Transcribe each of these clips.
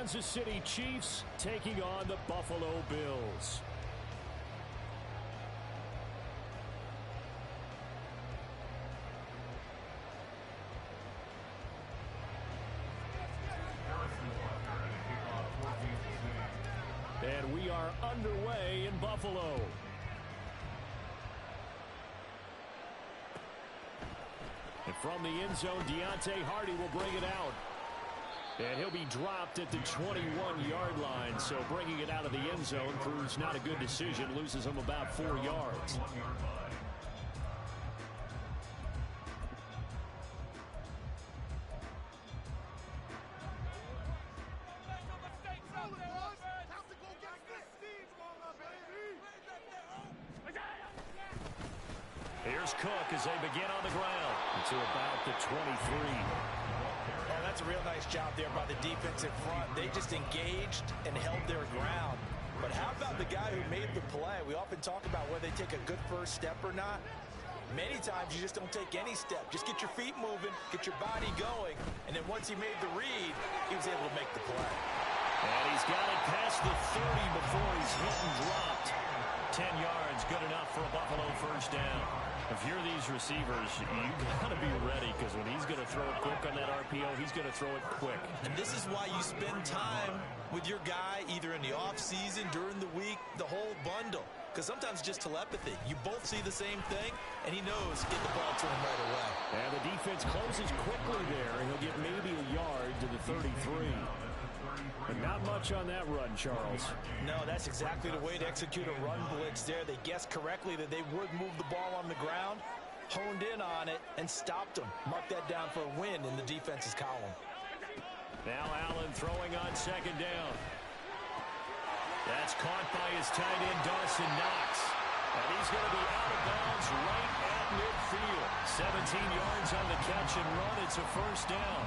Kansas City Chiefs taking on the Buffalo Bills. And we are underway in Buffalo. And from the end zone, Deontay Hardy will bring it out. And he'll be dropped at the 21-yard line. So bringing it out of the end zone proves not a good decision. Loses him about 4 yards. Here's Cook as they begin on the ground to about the 23. Oh, that's a real nice job there by the defensive front. They just engaged and held their ground. But how about the guy who made the play? We often talk about whether they take a good first step or not. Many times you just don't take any step. Just get your feet moving, get your body going, and then once he made the read, he was able to make the play. And he's got it past the 30 before he's hit and dropped. 10 yards, good enough for a Buffalo first down. If you're these receivers, you got to be ready, because when he's going to throw it quick on that RPO, he's going to throw it quick. And this is why you spend time with your guy either in the offseason, during the week, the whole bundle. Because sometimes it's just telepathy. You both see the same thing, and he knows get the ball to him right away. And the defense closes quickly there, and he'll get maybe a yard to the 33. But not much on that run, Charles. No, that's exactly the way to execute a run blitz there. They guessed correctly that they would move the ball on the ground, honed in on it, and stopped them. Mark that down for a win in the defense's column. Now Allen throwing on second down. That's caught by his tight end, Dawson Knox. And he's going to be out of bounds right at midfield. 17 yards on the catch and run. It's a first down.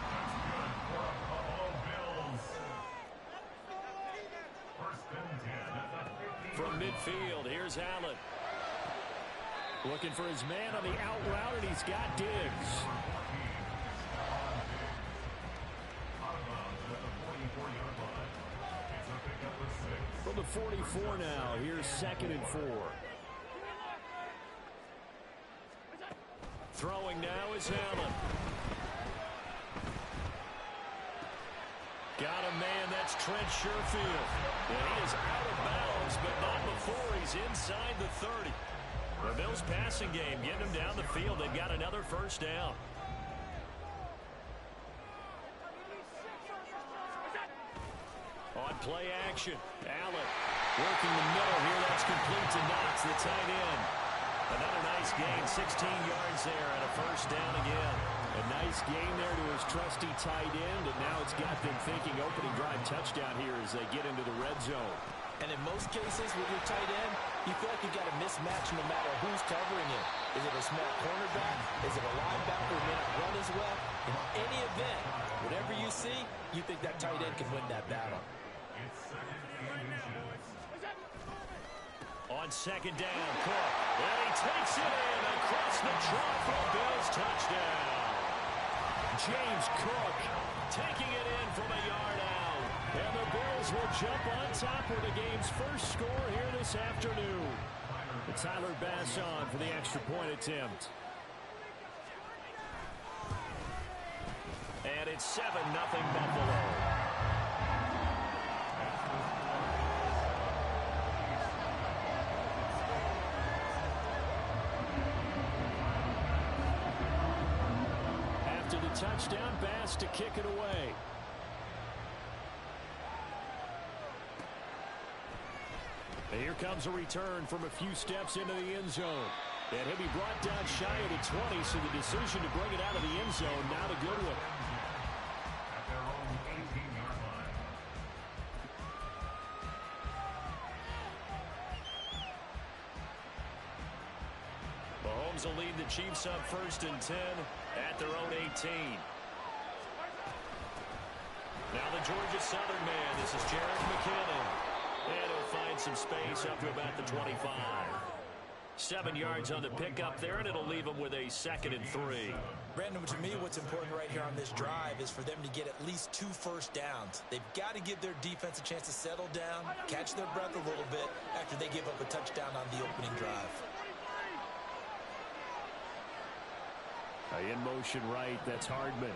From midfield, here's Allen. Looking for his man on the out route, and he's got Diggs. From the 44 now, here's 2nd and 4. Throwing now is Allen. Got a man, that's Trent Sherfield. And he is out of bounds, but not before he's inside the 30. The Bills passing game, getting him down the field. They've got another first down. On play action, Allen working the middle here. That's complete to Knox, the tight end. Another nice gain, 16 yards there, and a first down again. A nice gain there to his trusty tight end, and now it's got them thinking opening drive touchdown here as they get into the red zone. And in most cases with your tight end, you feel like you've got a mismatch no matter who's covering it. Is it a small cornerback? Is it a linebacker who may not run as well? In any event, whatever you see, you think that tight end can win that battle. On second down, Cook. And he takes it in across the trot for a Bills touchdown. James Cook taking it in from a yard out. And the Bills will jump on top with the game's first score here this afternoon. And Tyler Bass on for the extra point attempt. And it's 7-0 Buffalo. Touchdown, Bass to kick it away. And here comes a return from a few steps into the end zone. And he'll be brought down shy of the 20, so the decision to bring it out of the end zone, not a good one. Mahomes will lead the Chiefs up 1st and 10 at their own 18. Now the Georgia Southern man. This is Jerick McKinnon. And he'll find some space up to about the 25. 7 yards on the pickup there, and it'll leave them with a 2nd and 3. Brandon, to me, what's important right here on this drive is for them to get at least 2 first downs. They've got to give their defense a chance to settle down, catch their breath a little bit after they give up a touchdown on the opening drive. In motion right, that's Hardman.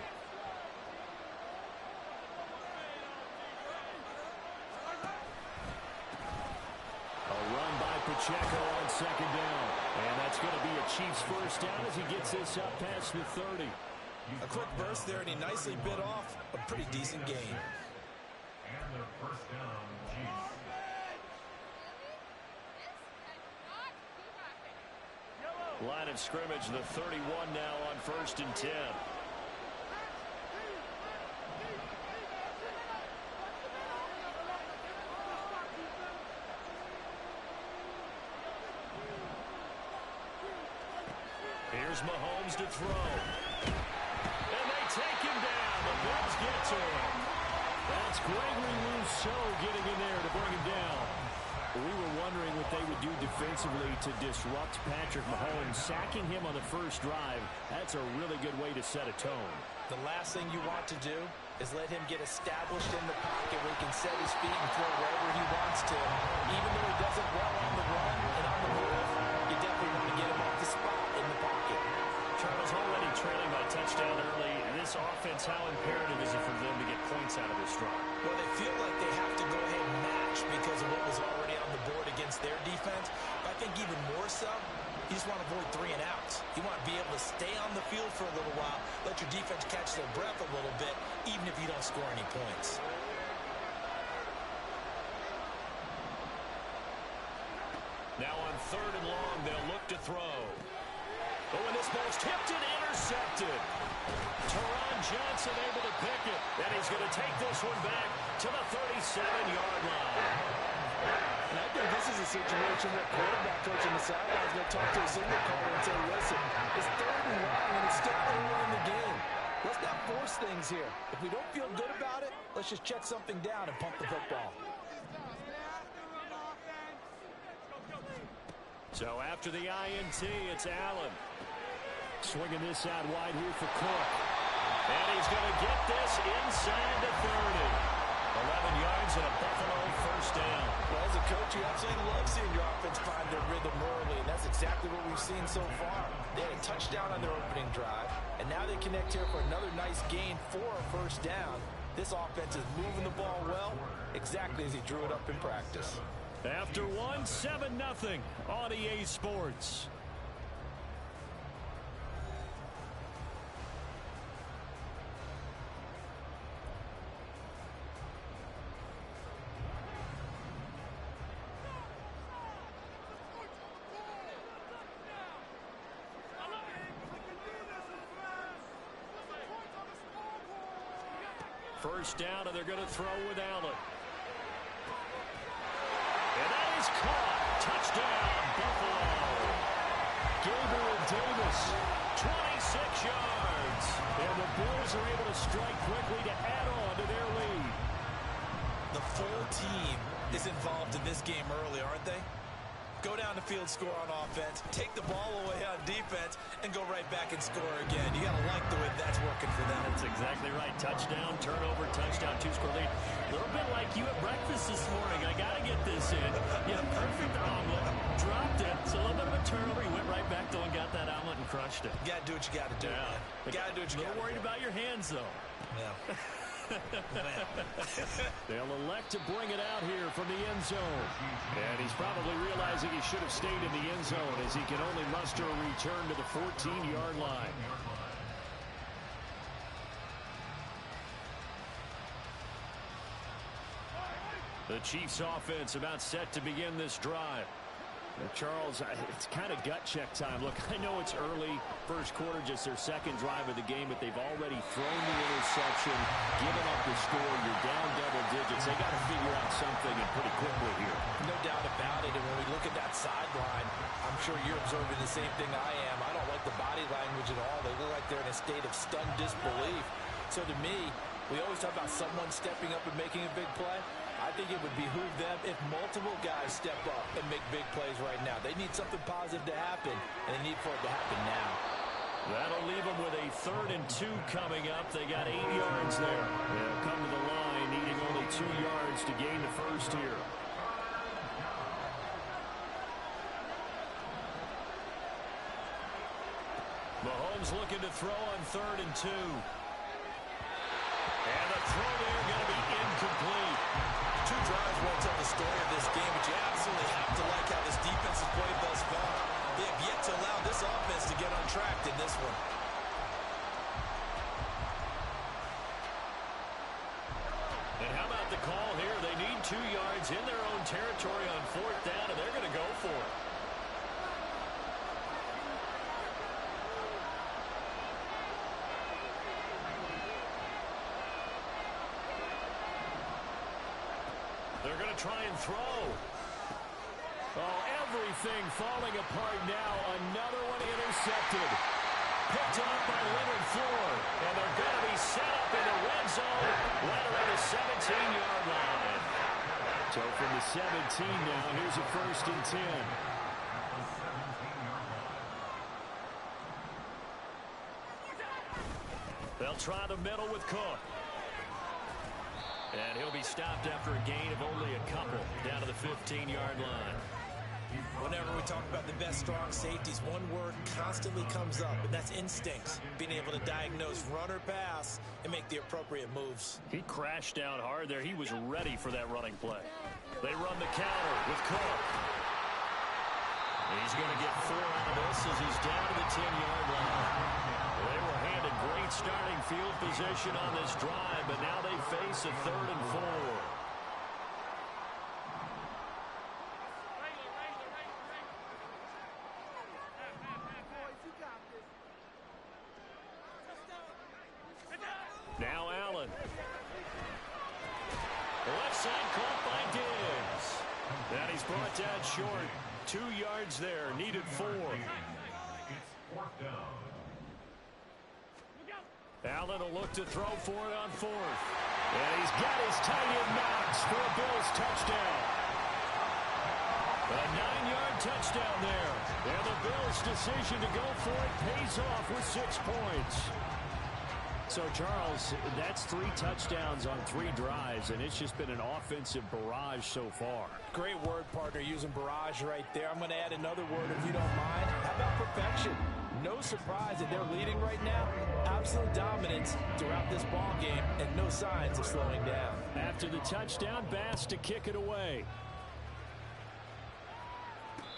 A run by Pacheco on 2nd down. And that's going to be a Chiefs first down as he gets this up past the 30. A quick burst there, and he nicely bit off a pretty decent gain. And their first down, Chiefs. Line of scrimmage, the 31 now on 1st and 10. Here's Mahomes to throw. And they take him down. The Bills get to him. That's Gregory Rousseau getting in there to bring him down. We were wondering what they would do defensively to disrupt Patrick Mahomes. Sacking him on the first drive, that's a really good way to set a tone. The last thing you want to do is let him get established in the pocket where he can set his feet and throw wherever he wants to. Even though he does it well on the run and on the move, you definitely want to get him off the spot in the pocket. Charles already trailing by touchdown early. And this offense, how imperative is it for them to get points out of this drive? Well, they feel like they have to go ahead and match because of what was already on the board against their defense. But I think even more so, you just want to avoid 3 and outs. You want to be able to stay on the field for a little while, let your defense catch their breath a little bit, even if you don't score any points. Now on 3rd and long, they'll look to throw. Oh, and this ball's tipped and intercepted. Teron Johnson able to pick it. And he's going to take this one back to the 37-yard line. And I think this is a situation where quarterback coach on the sideline is going to talk to a signal caller and say, listen, it's 3rd and long and it's still early in the game. Let's not force things here. If we don't feel good about it, let's just check something down and pump the football. So after the INT, it's Allen. Swinging this out wide here for Cook. And he's going to get this inside the 30. 11 yards and a Buffalo first down. Well, as a coach, you absolutely love seeing your offense find their rhythm early, and that's exactly what we've seen so far. They had a touchdown on their opening drive, and now they connect here for another nice gain for a first down. This offense is moving the ball well, exactly as he drew it up in practice. After 7-0 on EA Sports. First down, and they're going to throw with Allen. And that is caught. Touchdown, Buffalo. Gabriel Davis, 26 yards. And the Bills are able to strike quickly to add on to their lead. The full team is involved in this game early, aren't they? Go down the field, score on offense, take the ball away on defense, and go right back and score again. You got to like the way that's working for them. That's exactly right. Touchdown, turnover, touchdown, 2-score lead. A little bit like you at breakfast this morning. I got to get this in. Yeah, perfect omelet. Dropped it. So a little bit of a turnover. He went right back though and got that omelet and crushed it. You got to do what you got to do, man. You got to do what you got to do. A little worried about your hands, though. Yeah. They'll elect to bring it out here from the end zone. And he's probably realizing he should have stayed in the end zone as he can only muster a return to the 14-yard line. The Chiefs offense about set to begin this drive. Charles, it's kind of gut check time. Look, I know it's early, first quarter, just their second drive of the game, but they've already thrown the interception, given up the score. You're down double digits. They got to figure out something and pretty quickly here. No doubt about it. And when we look at that sideline, I'm sure you're observing the same thing I am. I don't like the body language at all. They look like they're in a state of stunned disbelief. So to me, we always talk about someone stepping up and making a big play. I think it would behoove them, if multiple multiple guys step up and make big plays right now. They need something positive to happen, and they need for it to happen now. That'll leave them with a 3rd and 2 coming up. They got 8 yards there. They'll come to the line, needing only 2 yards to gain the first here. Mahomes looking to throw on 3rd and 2. And the throw there going to be incomplete. 2 drives won't tell the story of this game, but you absolutely have to like how this defense has played thus far. They have yet to allow this offense to get on track in this one. And how about the call here? They need 2 yards in their own territory on 4th down, and they're going to go for it. They're going to try and throw. Oh, everything falling apart now. Another one intercepted. Picked up by Leonard Floyd. And they're going to be set up in the red zone right around the 17-yard line. So from the 17 now, here's a 1st and 10. They'll try the middle with Cook. And he'll be stopped after a gain of only a couple down to the 15-yard line. Whenever we talk about the best strong safeties, one word constantly comes up, and that's instincts. Being able to diagnose run or pass and make the appropriate moves. He crashed down hard there. He was ready for that running play. They run the counter with Cook. He's going to get 4 out of this as he's down to the 10-yard line. They were handed great starting field position on this drive, but now they face a 3rd and 4. Now Allen. Left side caught by Diggs. And he's brought down short. 2 yards there, needed 4. It's 4th down. Allen will look to throw for it on 4th. And he's got his tight end Knox for a Bills touchdown. A 9-yard touchdown there. And the Bills' decision to go for it pays off with 6 points. So, Charles, that's 3 touchdowns on 3 drives, and it's just been an offensive barrage so far. Great word, partner, using barrage right there. I'm going to add another word if you don't mind. How about perfection? No surprise that they're leading right now. Absolute dominance throughout this ball game, and no signs of slowing down. After the touchdown, Bass to kick it away.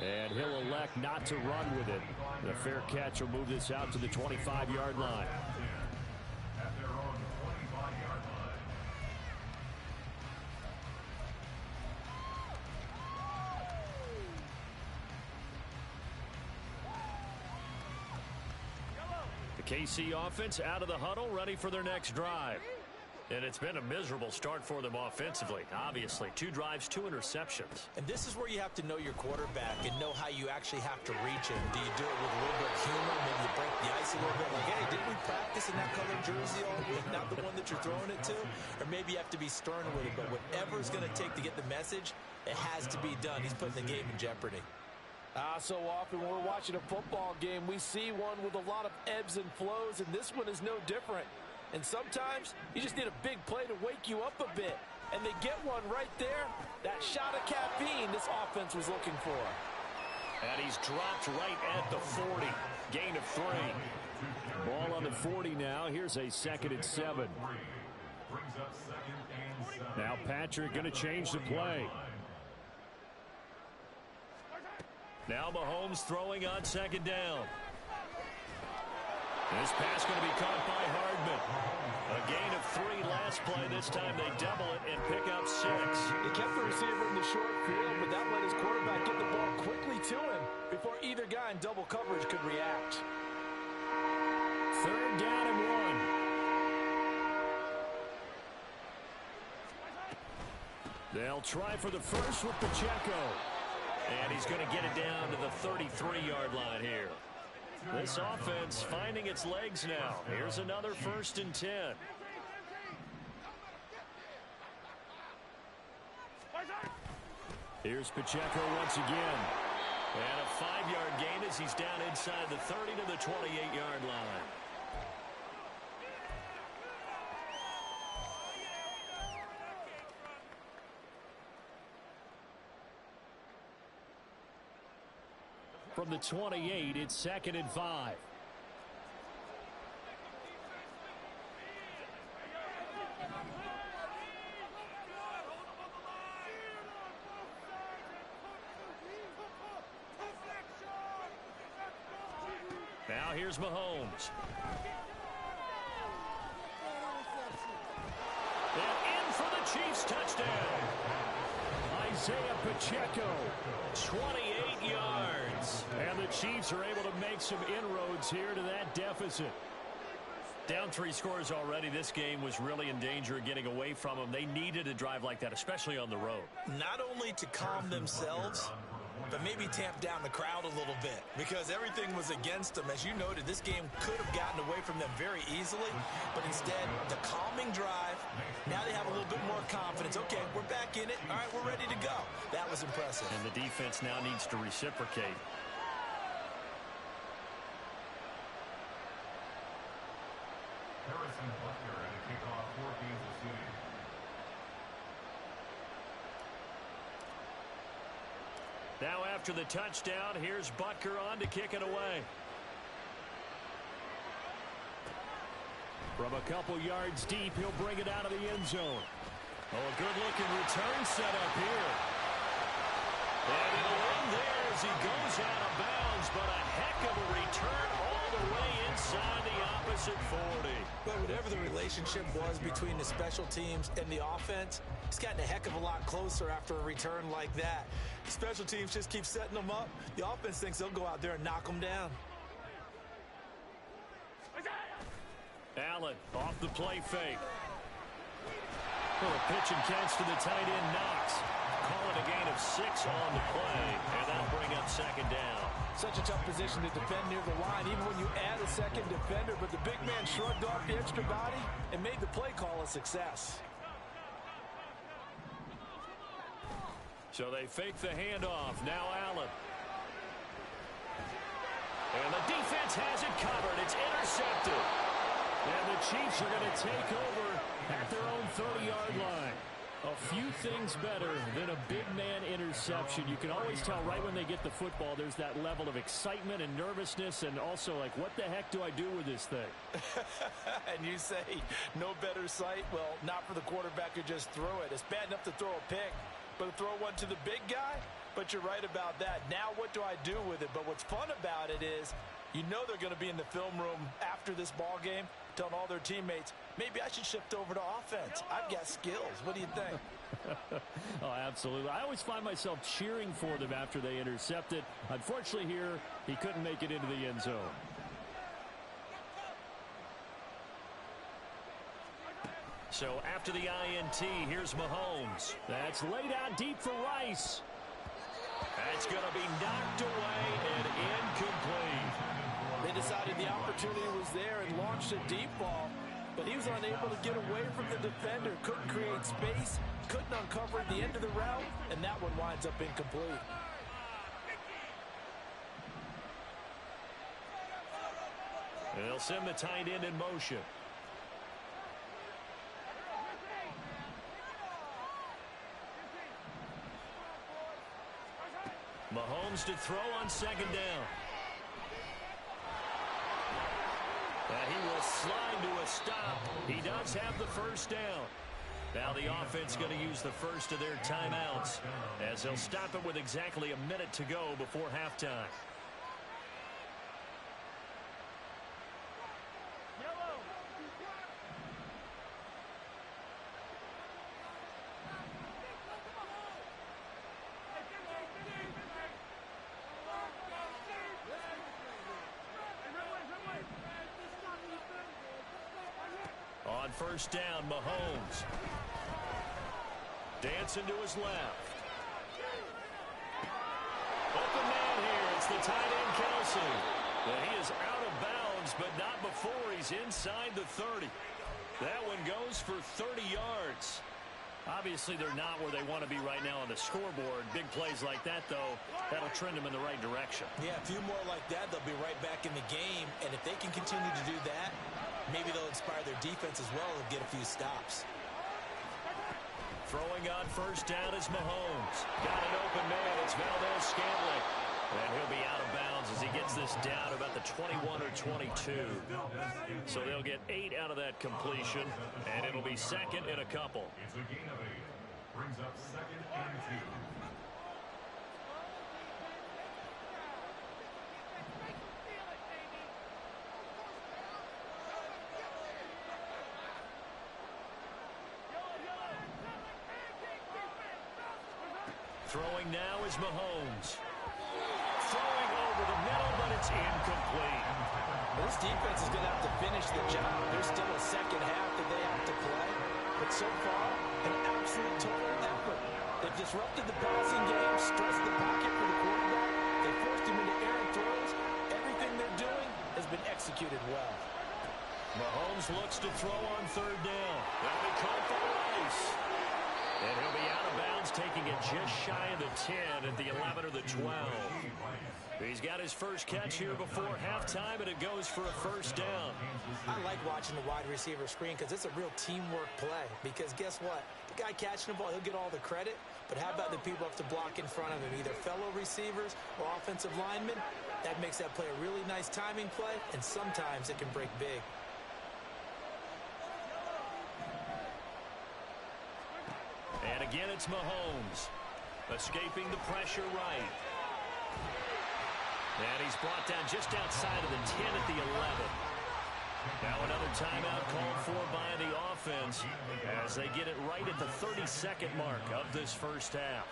And he'll elect not to run with it. The fair catch will move this out to the 25-yard line. At their own 25-yard line. The KC offense out of the huddle, ready for their next drive. And it's been a miserable start for them offensively. Obviously, 2 drives, 2 interceptions. And this is where you have to know your quarterback and know how you actually have to reach him. Do you do it with a little bit of humor? Maybe you break the ice a little bit. Like, hey, didn't we practice in that colored jersey all week? Not the one that you're throwing it to? Or maybe you have to be stern with it. But whatever it's going to take to get the message, it has to be done. He's putting the game in jeopardy. So often when we're watching a football game, we see one with a lot of ebbs and flows, and this one is no different. And sometimes you just need a big play to wake you up a bit. And they get one right there. That shot of caffeine this offense was looking for. And he's dropped right at the 40. Gain of 3. Ball on the 40 now. Here's a 2nd and 7. Brings up 2nd and 7. Now Patrick going to change the play. Now Mahomes throwing on 2nd down. This pass going to be caught by Hardman. A gain of 3 last play. This time they double it and pick up 6. He kept the receiver in the short field, but that let his quarterback get the ball quickly to him before either guy in double coverage could react. 3rd down and 1. They'll try for the first with Pacheco. And he's going to get it down to the 33-yard line here. This offense finding its legs now. Here's another 1st and 10. Here's Pacheco once again. And a 5-yard gain as he's down inside the 30 to the 28-yard line. From the 28, it's 2nd and 5. Now here's Mahomes. And in for the Chiefs touchdown. Isaiah Pacheco, 28 yards. And the Chiefs are able to make some inroads here to that deficit. Down 3 scores already. This game was really in danger of getting away from them. They needed a drive like that, especially on the road. Not only to calm themselves, but maybe tamp down the crowd a little bit because everything was against them. As you noted, this game could have gotten away from them very easily, but instead, the calming drive, now they have a little bit more confidence. Okay, we're back in it. All right, we're ready to go. That was impressive. And the defense now needs to reciprocate. Harrison Butker at a kickoff for Kansas City. Now after the touchdown, here's Butker on to kick it away. From a couple yards deep, he'll bring it out of the end zone. Oh, a good-looking return set up here. And it'll end there as he goes out of bounds, but a heck of a return all the way inside the opposite 40. But whatever the relationship was between the special teams and the offense, it's gotten a heck of a lot closer after a return like that. Special teams just keep setting them up. The offense thinks they'll go out there and knock them down. Allen off the play fake. Well, a pitch and catch to the tight end, Knox. Call it a gain of 6 on the play, and that'll bring up 2nd down. Such a tough position to defend near the line, even when you add a second defender, but the big man shrugged off the extra body and made the play call a success. So they fake the handoff. Now Allen. And the defense has it covered. It's intercepted. And the Chiefs are going to take over at their own 30-yard line. A few things better than a big man interception. You can always tell right when they get the football, there's that level of excitement and nervousness, and also like, what the heck do I do with this thing? And you say, no better sight? Well, not for the quarterback who just threw it. It's bad enough to throw a pick, but to throw one to the big guy? But you're right about that. Now what do I do with it? But what's fun about it is, you know they're going to be in the film room after this ball game, telling all their teammates, maybe I should shift over to offense. I've got skills. What do you think? Oh, absolutely. I always find myself cheering for them after they intercept it. Unfortunately here, he couldn't make it into the end zone. So after the INT, here's Mahomes. That's laid out deep for Rice. That's going to be knocked away and incomplete. They decided the opportunity was there and launched a deep ball, but he was unable to get away from the defender, couldn't create space, couldn't uncover the end of the route, and that one winds up incomplete. And they'll send the tight end in motion. Mahomes to throw on 2nd down. He will slide to a stop. He does have the 1st down. Now the offense going to use the first of their timeouts as they'll stop it with exactly a minute to go before halftime. On 1st down, Mahomes. Dancing to his left. Open man here. It's the tight end, Kelsey. But he is out of bounds, but not before he's inside the 30. That one goes for 30 yards. Obviously, they're not where they want to be right now on the scoreboard. Big plays like that, though, that'll trend them in the right direction. Yeah, a few more like that, they'll be right back in the game. And if they can continue to do that, maybe they'll inspire their defense as well and get a few stops. Throwing on first down is Mahomes. Got an open man. It's Valdez-Scantling. And he'll be out of bounds as he gets this down about the 21 or 22. So they'll get 8 out of that completion, and it'll be second and a couple. It's a gain of 8. Brings up second and 2. Throwing now is Mahomes. Throwing over the middle, but it's incomplete. This defense is going to have to finish the job. There's still a second half that they have to play. But so far, an absolute total effort. They've disrupted the passing game, stressed the pocket for the quarterback. They forced him into errant throws. Everything they're doing has been executed well. Mahomes looks to throw on third down. That'll be caught for Rice. And he'll be out of bounds, taking it just shy of the 10 at the 11 or the 12. He's got his first catch here before halftime, and it goes for a first down. I like watching the wide receiver screen because it's a real teamwork play. Because guess what? The guy catching the ball, he'll get all the credit. But how about the people have to block in front of him, either fellow receivers or offensive linemen? That makes that play a really nice timing play, and sometimes it can break big. And again, it's Mahomes. Escaping the pressure right. And he's brought down just outside of the 10 at the 11. Now another timeout called for by the offense as they get it right at the 32nd mark of this first half.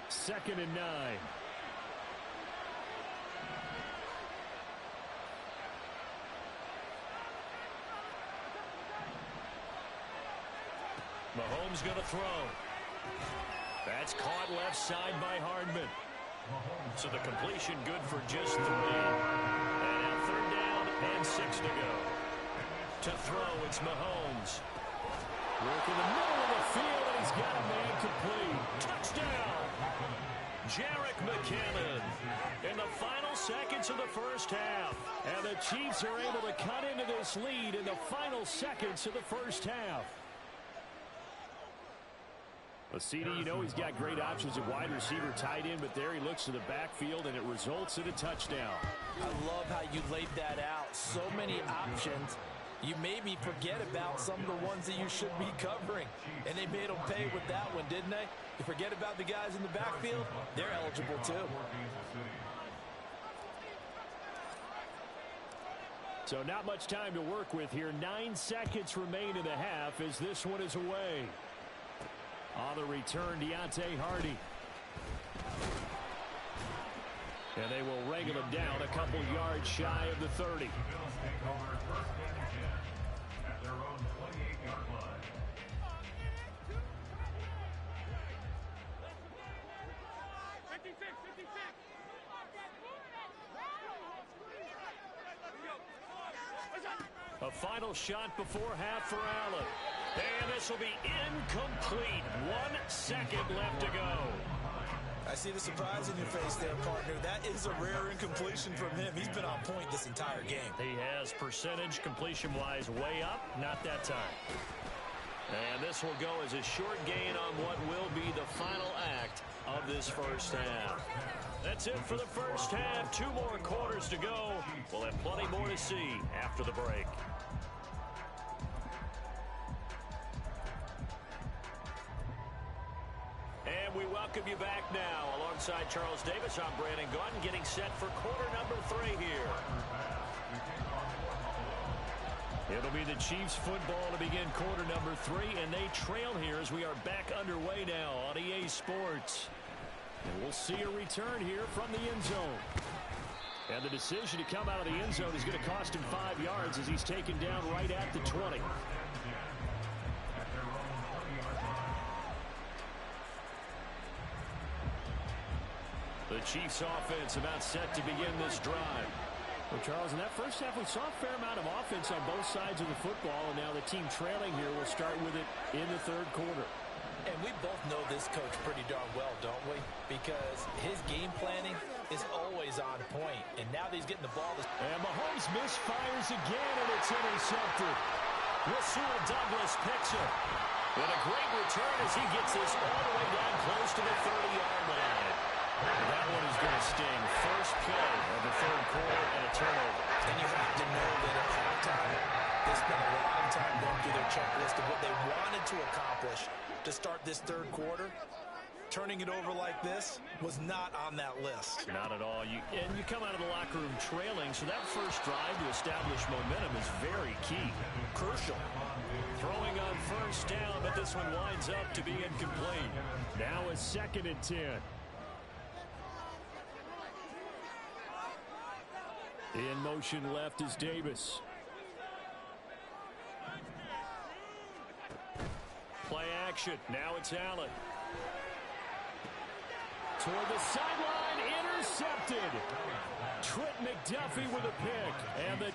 2nd and 9. Mahomes going to throw. That's caught left side by Hardman. So the completion good for just 3. And now third down and 6 to go. To throw, it's Mahomes. Work in the middle of the field, and he's got a man complete. Touchdown! Jerick McKinnon in the final seconds of the first half. And the Chiefs are able to cut into this lead in the final seconds of the first half. Well, CD, you know he's got great options at wide receiver, tight end, but there he looks to the backfield, and it results in a touchdown. I love how you laid that out. So many options. You maybe forget about some of the ones that you should be covering. And they made them pay with that one, didn't they? You forget about the guys in the backfield, they're eligible too. So not much time to work with here. 9 seconds remain in the half as this one is away. On the return, Deontay Hardy. And they will wrangle him down a couple yards shy of the 30. The Bills take over first and 10 at their own 28-yard line. A final shot before half for Allen. And this will be incomplete. 1 second left to go. I see the surprise in your face there, partner. That is a rare incompletion from him. He's been on point this entire game. He has percentage completion-wise way up. Not that time. And this will go as a short gain on what will be the final act of this first half. That's it for the first half. 2 more quarters to go. We'll have plenty more to see after the break. And we welcome you back now. Alongside Charles Davis, I'm Brandon Gaudin, getting set for quarter number 3 here. It'll be the Chiefs football to begin quarter number 3, and they trail here as we are back underway now on EA Sports. And we'll see a return here from the end zone. And the decision to come out of the end zone is going to cost him 5 yards as he's taken down right at the 20. The Chiefs offense about set to begin this drive. Well, Charles, in that first half, we saw a fair amount of offense on both sides of the football, and now the team trailing here will start with it in the third quarter. And we both know this coach pretty darn well, don't we? Because his game planning is always on point, and now that he's getting the ball. And Mahomes misfires again, and it's intercepted. Rasul Douglas picks it. And a great return as he gets this all the way down close to the 30-yard line. That one is going to sting. First play of the third quarter and a turnover. And you have to know that at halftime, they spent a long time going through their checklist of what they wanted to accomplish to start this third quarter. Turning it over like this was not on that list. Not at all. You come out of the locker room trailing, so that first drive to establish momentum is very key. Crucial. Throwing on first down, but this one winds up to be incomplete. Now a 2nd and 10. In motion left is Davis. Play action. Now it's Allen. Toward the sideline, intercepted. Trent McDuffie with a pick. And the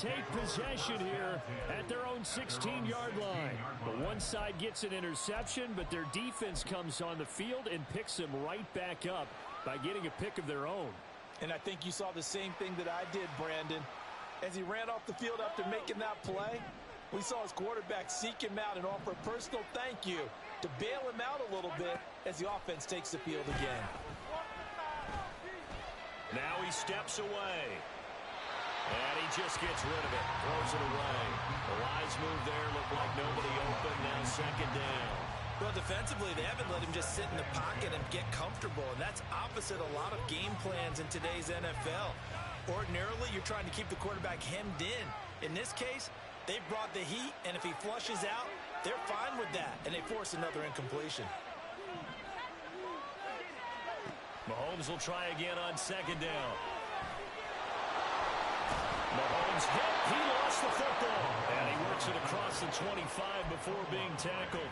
take possession here at their own 16-yard line. But one side gets an interception, but their defense comes on the field and picks them right back up by getting a pick of their own. And I think you saw the same thing that I did, Brandon. As he ran off the field after making that play, we saw his quarterback seek him out and offer a personal thank you to bail him out a little bit as the offense takes the field again. Now he steps away. And he just gets rid of it, throws it away. The wise move there, looked like nobody open, now 2nd down. Well, defensively, they haven't let him just sit in the pocket and get comfortable, and that's opposite a lot of game plans in today's NFL. Ordinarily, you're trying to keep the quarterback hemmed in. In this case, they brought the heat, and if he flushes out, they're fine with that, and they force another incompletion. Mahomes will try again on 2nd down. Mahomes hit. He lost the football. And he works it across the 25 before being tackled.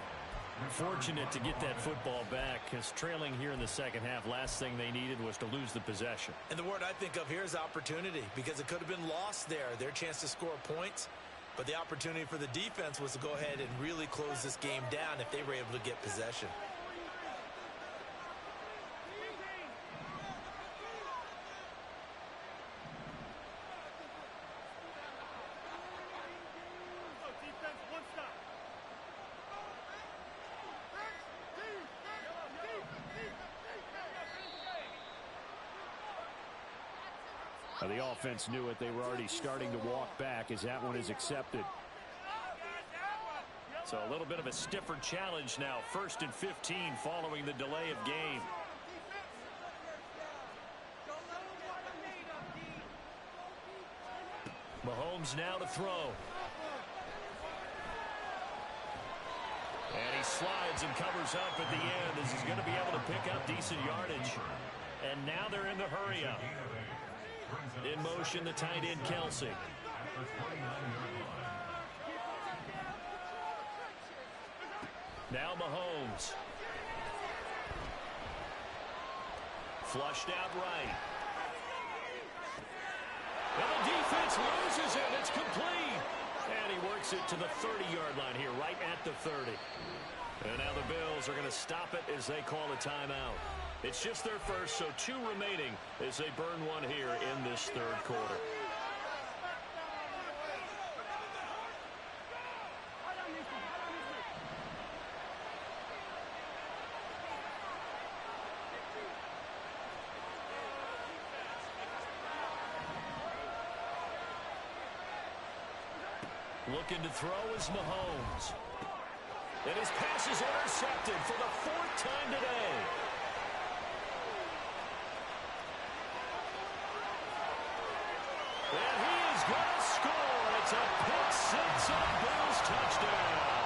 Fortunate to get that football back, because trailing here in the second half, last thing they needed was to lose the possession. And the word I think of here is opportunity, because it could have been lost there, their chance to score points. But the opportunity for the defense was to go ahead and really close this game down if they were able to get possession. The offense knew it. They were already starting to walk back as that one is accepted. So a little bit of a stiffer challenge now. 1st and 15 following the delay of game. Mahomes now to throw. And he slides and covers up at the end as he's going to be able to pick up decent yardage. And now they're in the hurry up. In motion, the tight end, Kelsey. Now Mahomes. Flushed out right. And the defense loses it. It's complete. And he works it to the 30-yard line here, right at the 30. And now the Bills are going to stop it as they call a timeout. It's just their first, so 2 remaining as they burn one here in this third quarter. Looking to throw is Mahomes. And his pass is intercepted for the 4th time today. And he is going to score. It's a pick 6 on Bills touchdown.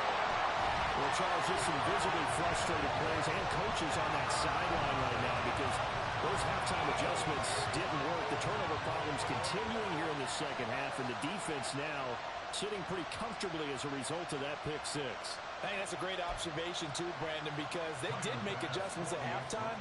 Well, Charles, just some visibly frustrated players and coaches on that sideline right now because those halftime adjustments didn't work. The turnover problems continuing here in the second half, and the defense now sitting pretty comfortably as a result of that pick six. Hey, that's a great observation too, Brandon, because they did make adjustments at halftime.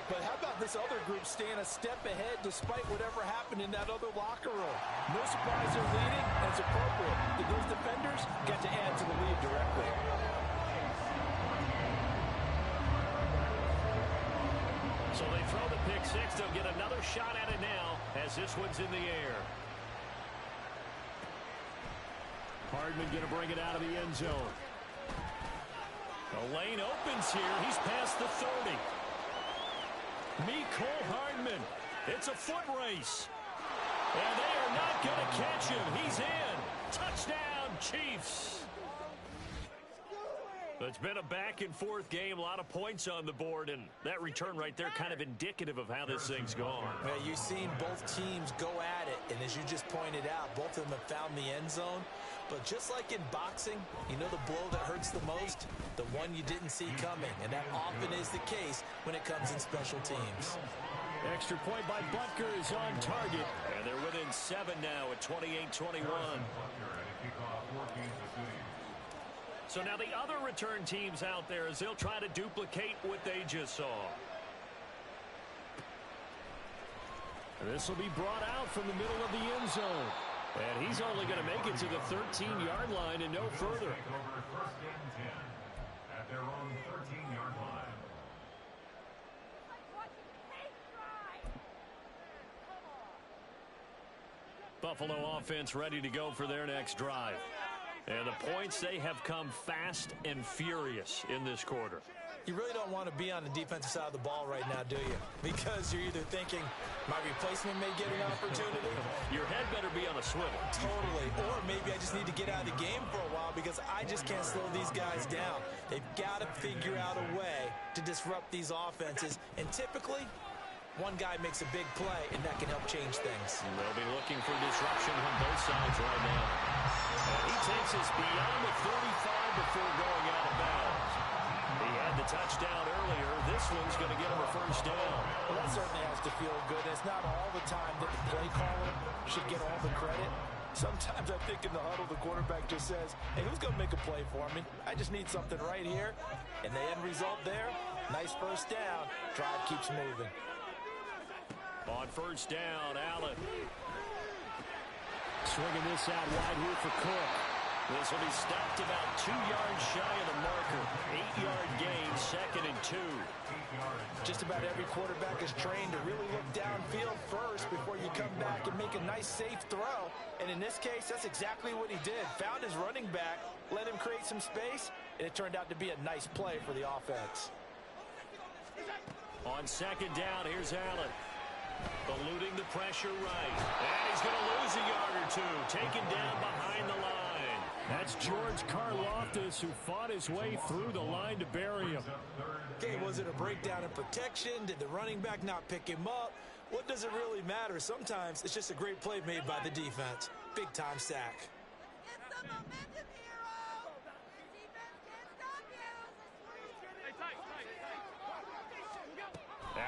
But how about this other group staying a step ahead despite whatever happened in that other locker room? No surprise they're leading, and it's appropriate. Those defenders got to add to the lead directly. So they throw the pick six. They'll get another shot at it now as this one's in the air. Hardman going to bring it out of the end zone. The lane opens here. He's past the 30. Cole Hardman. It's a foot race. And they are not going to catch him. He's in. Touchdown, Chiefs. It's been a back-and-forth game, a lot of points on the board, and that return right there kind of indicative of how this thing's gone. Well, you've seen both teams go at it, and as you just pointed out, both of them have found the end zone. But just like in boxing, you know the blow that hurts the most? The one you didn't see coming, and that often is the case when it comes in special teams. Extra point by Butker is on target, and they're within 7 now at 28-21. So now the other return teams out there as they'll try to duplicate what they just saw. This will be brought out from the middle of the end zone. And he's only going to make it to the 13-yard line and no further. First and 10 at their own 13-yard line. Buffalo offense ready to go for their next drive. And the points, they have come fast and furious in this quarter. You really don't want to be on the defensive side of the ball right now, do you? Because you're either thinking, my replacement may get an opportunity. Your head better be on a swivel. Totally. Or maybe I just need to get out of the game for a while because I just can't slow these guys down. They've got to figure out a way to disrupt these offenses. And typically, one guy makes a big play, and that can help change things. They'll be looking for disruption on both sides right now. And he takes us beyond the 35 before going out of bounds. He had the touchdown earlier. This one's going to get him a first down. Well, that certainly has to feel good. It's not all the time that the play caller should get all the credit. Sometimes I think in the huddle, the quarterback just says, hey, who's going to make a play for me? I just need something right here. And the end result there, nice first down. Drive keeps moving. On first down, Allen. Swinging this out wide here for Cook. This will be stopped about 2 yards shy of the marker. 8-yard gain, 2nd and 2. Just about every quarterback is trained to really look downfield first before you come back and make a nice, safe throw. And in this case, that's exactly what he did. Found his running back, let him create some space, and it turned out to be a nice play for the offense. On 2nd down, here's Allen. Eluding the pressure right. And he's going to lose a yard or two. Taken down behind the line. That's George Karlaftis who fought his way through the line to bury him. Okay, was it a breakdown in protection? Did the running back not pick him up? What does it really matter? Sometimes it's just a great play made by the defense. Big-time sack. It's the momentum hero! The defense can't stop you!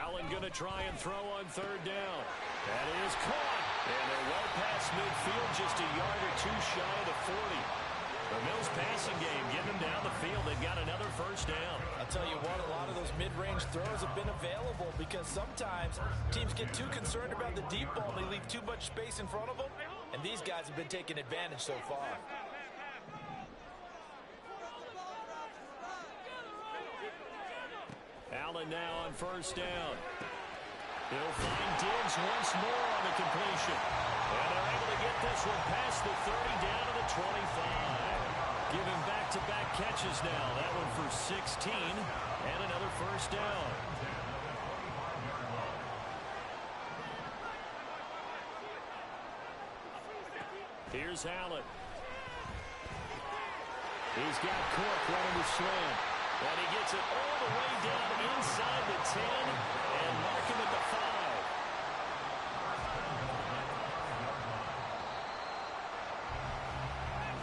Allen going to try and throw on 3rd down. That is caught. And they're well past midfield, just a yard or two shy of the 40. The Mills passing game, getting them down the field. They've got another first down. I'll tell you what, a lot of those mid-range throws have been available because sometimes teams get too concerned about the deep ball and they leave too much space in front of them. And these guys have been taking advantage so far. Allen now on first down. He'll find Diggs once more on the completion. And they're able to get this one past the 30 down to the 25. Giving back-to-back catches now. That one for 16 and another first down. Here's Allen. He's got Cook running the slant. And he gets it all the way down inside the 10 and mark him at the 5.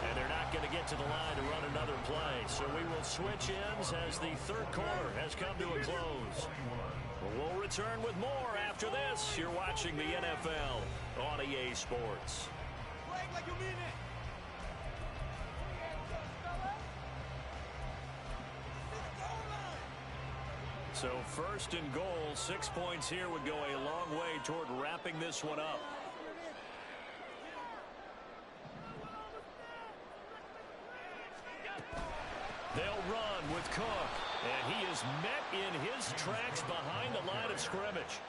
And they're not going to get to the line to run another play. So we will switch ends as the third quarter has come to a close. We'll return with more after this. You're watching the NFL on EA Sports. Like you mean it. So first and goal, 6 points here would go a long way toward wrapping this one up. They'll run with Cook, and he is met in his tracks behind the line of scrimmage.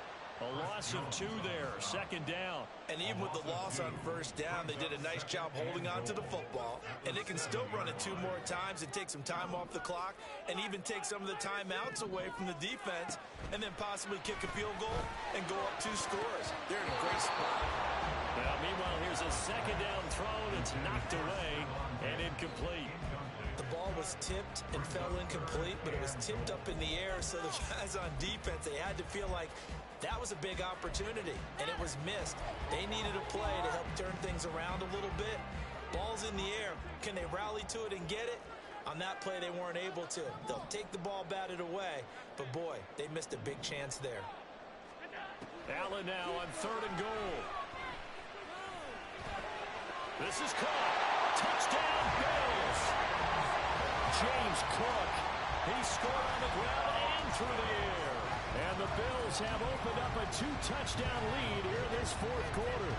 A loss of 2 there, second down. And even with the loss on first down, they did a nice job holding on to the football. And they can still run it 2 more times and take some time off the clock and even take some of the timeouts away from the defense and then possibly kick a field goal and go up 2 scores. They're in a great spot. Now, meanwhile, here's a second down throw that's knocked away and incomplete. The ball was tipped and fell incomplete, but it was tipped up in the air, so the guys on defense, they had to feel like that was a big opportunity, and it was missed. They needed a play to help turn things around a little bit. Ball's in the air. Can they rally to it and get it? On that play, they weren't able to. They'll take the ball batted away, but boy, they missed a big chance there. Allen now on third and goal. This is caught. Touchdown, Bills. James Cook. He scored on the ground and through the air. And the Bills have opened up a 2-touchdown lead here this fourth quarter.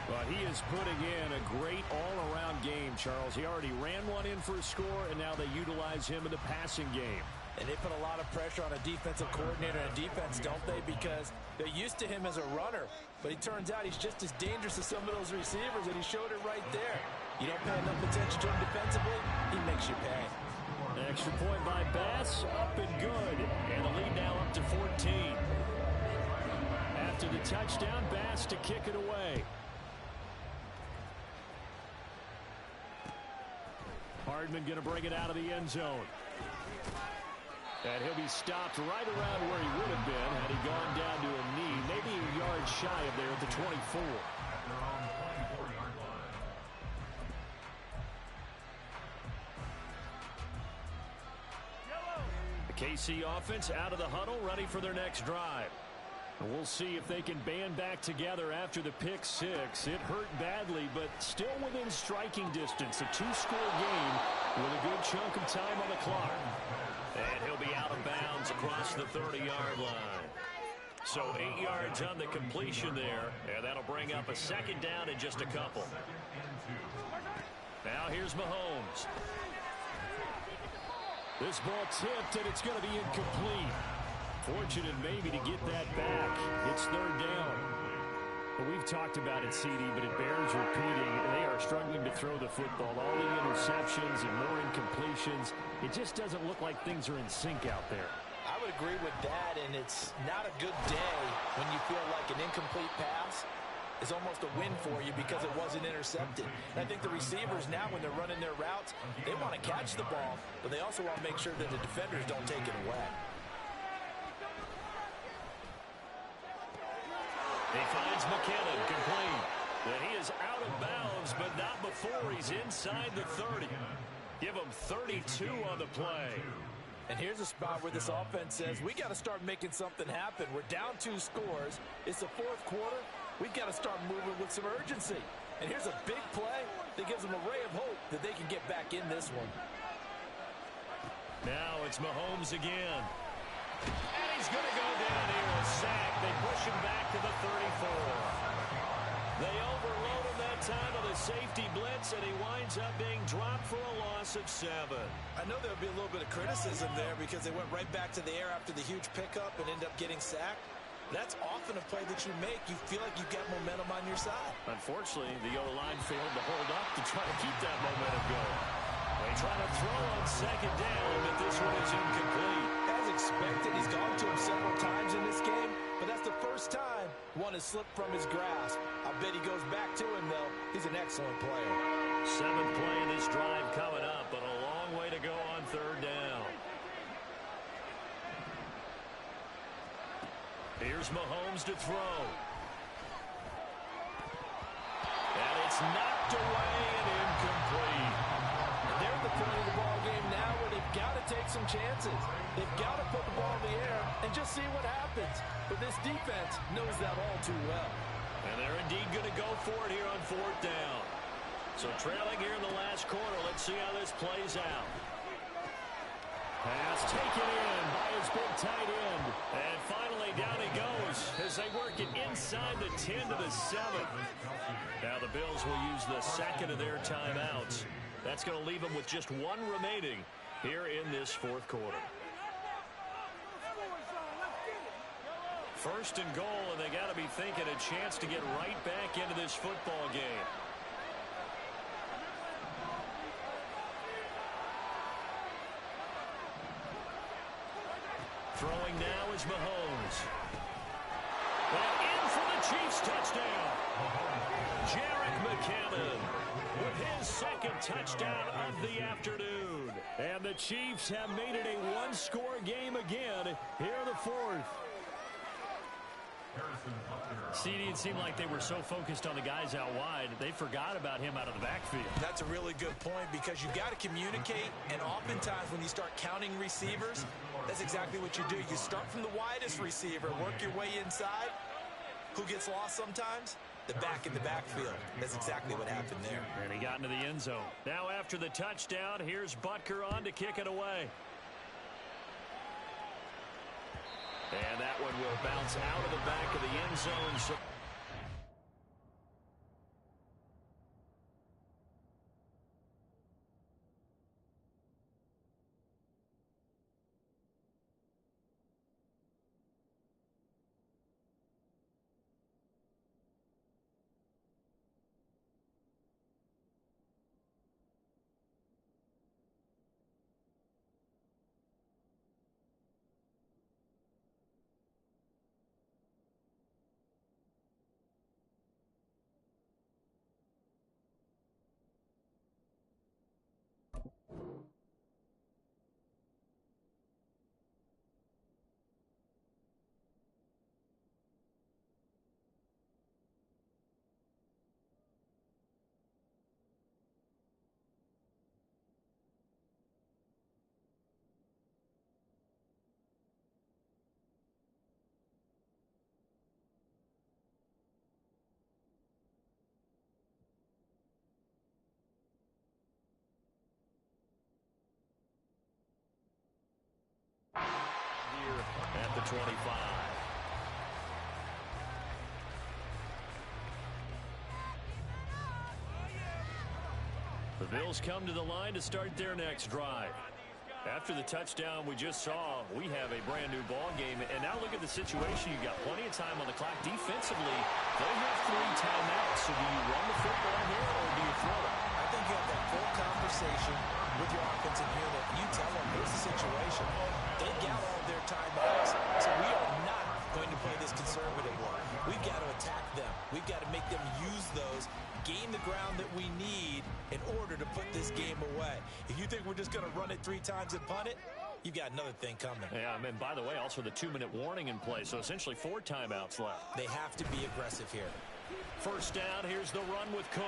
But he is putting in a great all-around game, Charles. He already ran one in for a score, and now they utilize him in the passing game. And they put a lot of pressure on a defensive coordinator and defense, don't they? Because they're used to him as a runner. But he turns out he's just as dangerous as some of those receivers, and he showed it right there. You don't pay enough attention to him defensively, he makes you pay. Extra point by Bass, up and good. And the lead now up to 14. After the touchdown, Bass to kick it away. Hardman going to bring it out of the end zone. And he'll be stopped right around where he would have been had he gone down to a knee, maybe a yard shy of there at the 24. KC offense out of the huddle, ready for their next drive. And we'll see if they can band back together after the pick six. It hurt badly, but still within striking distance. A 2-score game with a good chunk of time on the clock. And he'll be out of bounds across the 30-yard line. So 8 yards on the completion there, and that'll bring up a second down in just a couple. Now here's Mahomes. This ball tipped, and it's going to be incomplete. Fortunate maybe to get that back. It's third down. Well, we've talked about it, CD, but it bears repeating. They are struggling to throw the football. All the interceptions and more incompletions. It just doesn't look like things are in sync out there. I would agree with that, and it's not a good day when you feel like an incomplete pass is almost a win for you because it wasn't intercepted. And I think the receivers now, when they're running their routes, they want to catch the ball, but they also want to make sure that the defenders don't take it away. He finds McKinnon complete. And he is out of bounds, but not before he's inside the 30. Give him 32 on the play. And here's a spot where this offense says, we got to start making something happen. We're down 2 scores. It's the fourth quarter. We've got to start moving with some urgency. And here's a big play that gives them a ray of hope that they can get back in this one. Now it's Mahomes again. And he's going to go down here. A sack. They push him back to the 34. They overload him that time with a safety blitz, and he winds up being dropped for a loss of 7. I know there'll be a little bit of criticism there because they went right back to the air after the huge pickup and ended up getting sacked. That's often a play that you make. You feel like you've got momentum on your side. Unfortunately, the O-line failed to hold up to try to keep that momentum going. They try to throw on second down, but this one is incomplete. As expected, he's gone to him several times in this game, but that's the first time one has slipped from his grasp. I bet he goes back to him, though. He's an excellent player. 7th play of this drive coming up, but a long way to go on third down. Here's Mahomes to throw. And it's knocked away and incomplete. And they're at the point of the ball game now where they've got to take some chances. They've got to put the ball in the air and just see what happens. But this defense knows that all too well. And they're indeed going to go for it here on fourth down. So trailing here in the last quarter. Let's see how this plays out. Pass taken in by his big tight end. And finally down he goes as they work it inside the 10 to the 7. Now the Bills will use the second of their timeouts. That's going to leave them with just one remaining here in this fourth quarter. First and goal, and they got to be thinking a chance to get right back into this football game. Throwing now is Mahomes. And in for the Chiefs touchdown. Jerick McKinnon with his second touchdown of the afternoon. And the Chiefs have made it a one-score game again here in the fourth. CD, it seemed like they were so focused on the guys out wide, they forgot about him out of the backfield. That's a really good point because you've got to communicate, and oftentimes when you start counting receivers, that's exactly what you do. You start from the widest receiver, work your way inside. Who gets lost sometimes? The back in the backfield. That's exactly what happened there. And he got into the end zone. Now after the touchdown, here's Butker on to kick it away. And that one will bounce out of the back of the end zone. So at the 25. The Bills come to the line to start their next drive. After the touchdown we just saw, we have a brand new ball game. And now look at the situation. You've got plenty of time on the clock. Defensively, they have 3 timeouts. So do you run the football here or do you throw it? I think you have that full conversation with your offensive unit. You tell them, here's the situation. They got all their timeouts, so we are not going to play this conservatively. We've got to attack them. We've got to make them use those, gain the ground that we need in order to put this game away. If you think we're just going to run it 3 times and punt it, you've got another thing coming. Yeah, and by the way, also the 2-minute warning in play, so essentially 4 timeouts left. They have to be aggressive here. First down, here's the run with Cook.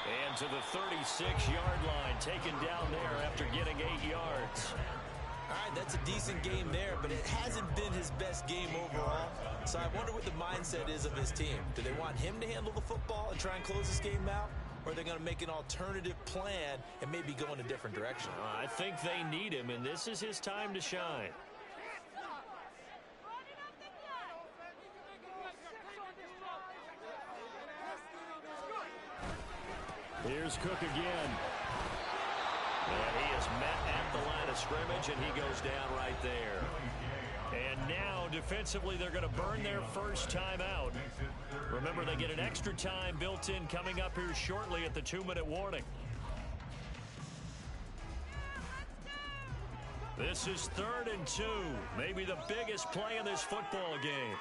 And to the 36-yard line, taken down there after getting 8 yards. All right, that's a decent game there, but it hasn't been his best game overall. So I wonder what the mindset is of his team. Do they want him to handle the football and try and close this game out? Or are they going to make an alternative plan and maybe go in a different direction? I think they need him, and this is his time to shine. Here's Cook again. And he is met at the line of scrimmage, and he goes down right there. And now, defensively, they're going to burn their first timeout. Remember, they get an extra time built in coming up here shortly at the 2-minute warning. This is 3rd and 2. Maybe the biggest play in this football game.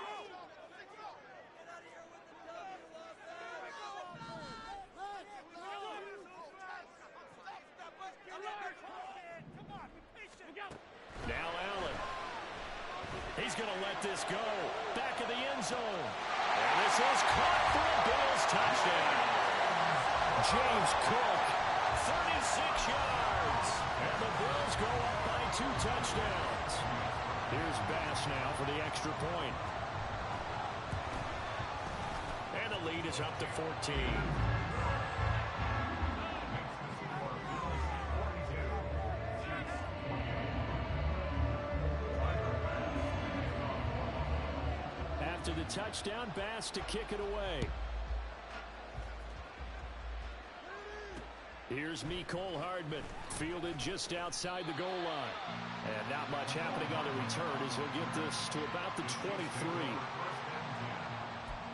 Now Allen. He's going to let this go. Back of the end zone. And this is caught for a Bills touchdown. James Cook, 36 yards. And the Bills go up by 2 touchdowns. Here's Bass now for the extra point. And the lead is up to 14. After the touchdown, Bass to kick it away. Here's Mecole Hardman, fielded just outside the goal line. And not much happening on the return as he'll get this to about the 23.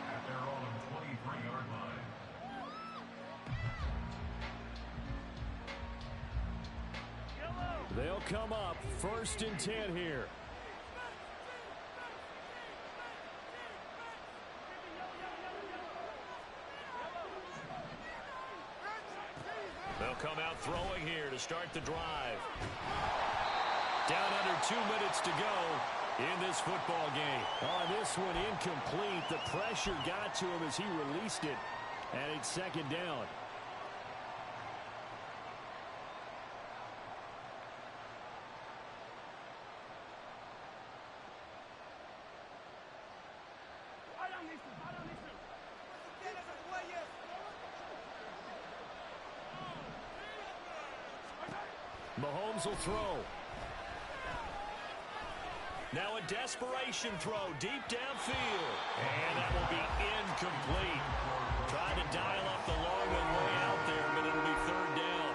At their own 23-yard line. They'll come up 1st and 10 here. They'll come out throwing here to start the drive. Down under 2 minutes to go in this football game. On this one, incomplete. The pressure got to him as he released it. And it's 2nd down. Mahomes will throw. Now a desperation throw deep downfield. And that will be incomplete. Trying to dial up the long one way out there, but it'll be 3rd down.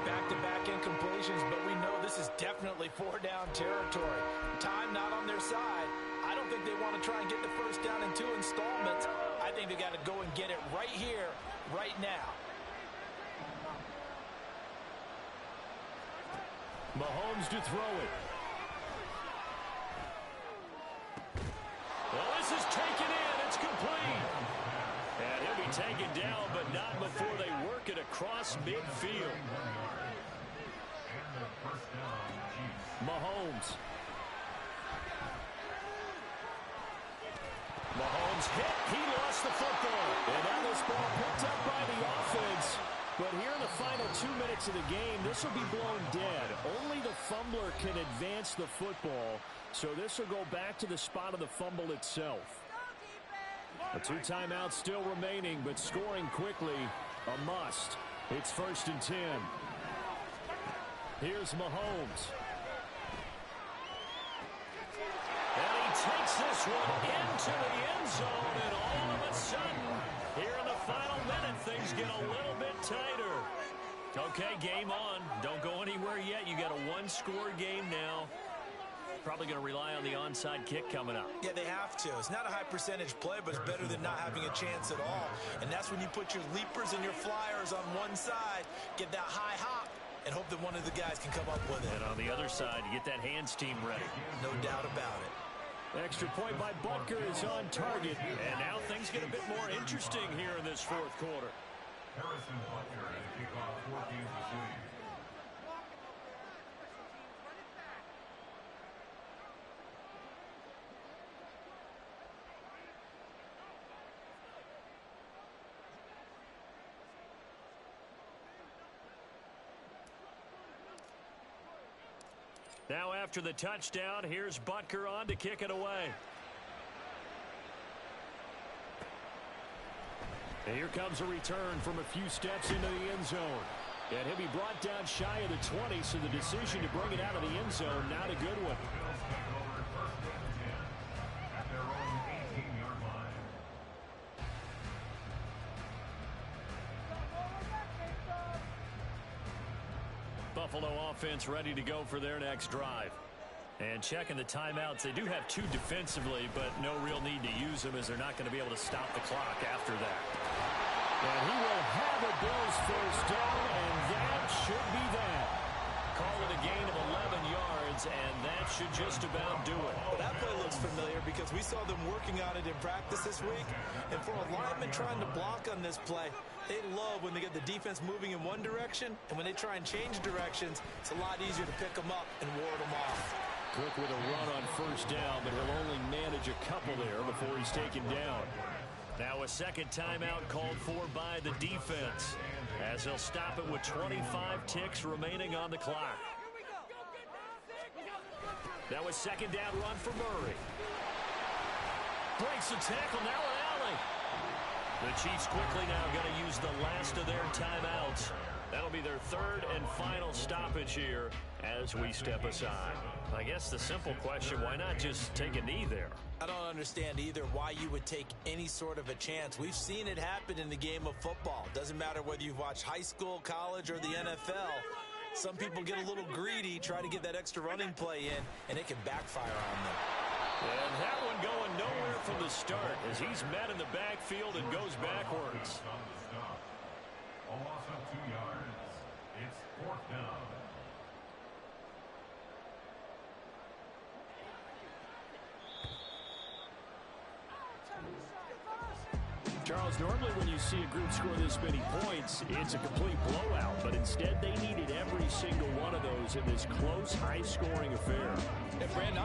Back-to-back incompletions, but we know this is definitely 4-down territory. Time not on their side. I don't think they want to try and get the 1st down in 2 installments. I think they got to go and get it right here, right now. Mahomes to throw it. Well, this is taken in. It's complete. And he'll be taken down, but not before they work it across midfield. Mahomes. Mahomes hit. He lost the football. And now this ball picked up by the offense. But here in the final 2 minutes of the game, this will be blown dead. Only the fumbler can advance the football. So this will go back to the spot of the fumble itself. A 2 timeouts still remaining, but scoring quickly, a must. It's 1st and 10. Here's Mahomes. And he takes this one into the end zone, and all of a sudden, here in the final minute, things get a little bit tighter. Okay, game on. Don't go anywhere yet. You got a 1-score game now. Probably going to rely on the onside kick coming up. Yeah, they have to. It's not a high percentage play, but it's better than not having a chance at all. And that's when you put your leapers and your flyers on one side, get that high hop, and hope that one of the guys can come up with it. And on the other side, you get that hands team ready. No doubt about it. Extra point by Butker is on target. And now things get a bit more interesting here in this 4th quarter. Harrison Butker to kick off for Kansas City. Now after the touchdown, here's Butker on to kick it away. And here comes a return from a few steps into the end zone. And he'll be brought down shy of the 20, so the decision to bring it out of the end zone, not a good one. At their own 18-yard line. Buffalo offense ready to go for their next drive. And checking the timeouts, they do have 2 defensively, but no real need to use them as they're not going to be able to stop the clock after that. And he will have a Bills 1st down, and that should be that. Call it a gain of 11 yards, and that should just about do it. Well, that play looks familiar because we saw them working on it in practice this week. And for a lineman trying to block on this play, they love when they get the defense moving in one direction, and when they try and change directions, it's a lot easier to pick them up and ward them off. Cook with a run on first down, but he'll only manage a couple there before he's taken down. Now a second timeout called for by the defense, as he'll stop it with 25 ticks remaining on the clock. Now a second down run for Murray. Breaks the tackle, now an alley. The Chiefs quickly now going to use the last of their timeouts. That'll be their third and final stoppage here as we step aside. I guess the simple question, why not just take a knee there? I don't understand either why you would take any sort of a chance. We've seen it happen in the game of football. Doesn't matter whether you've watched high school, college, or the NFL. Some people get a little greedy, try to get that extra running play in, and it can backfire on them. And that one going nowhere from the start as he's met in the backfield and goes backwards. A loss of 2 yards. It's 4th down. Charles, normally when you see a group score this many points, it's a complete blowout. But instead, they needed every single one of those in this close, high-scoring affair. And Brandon,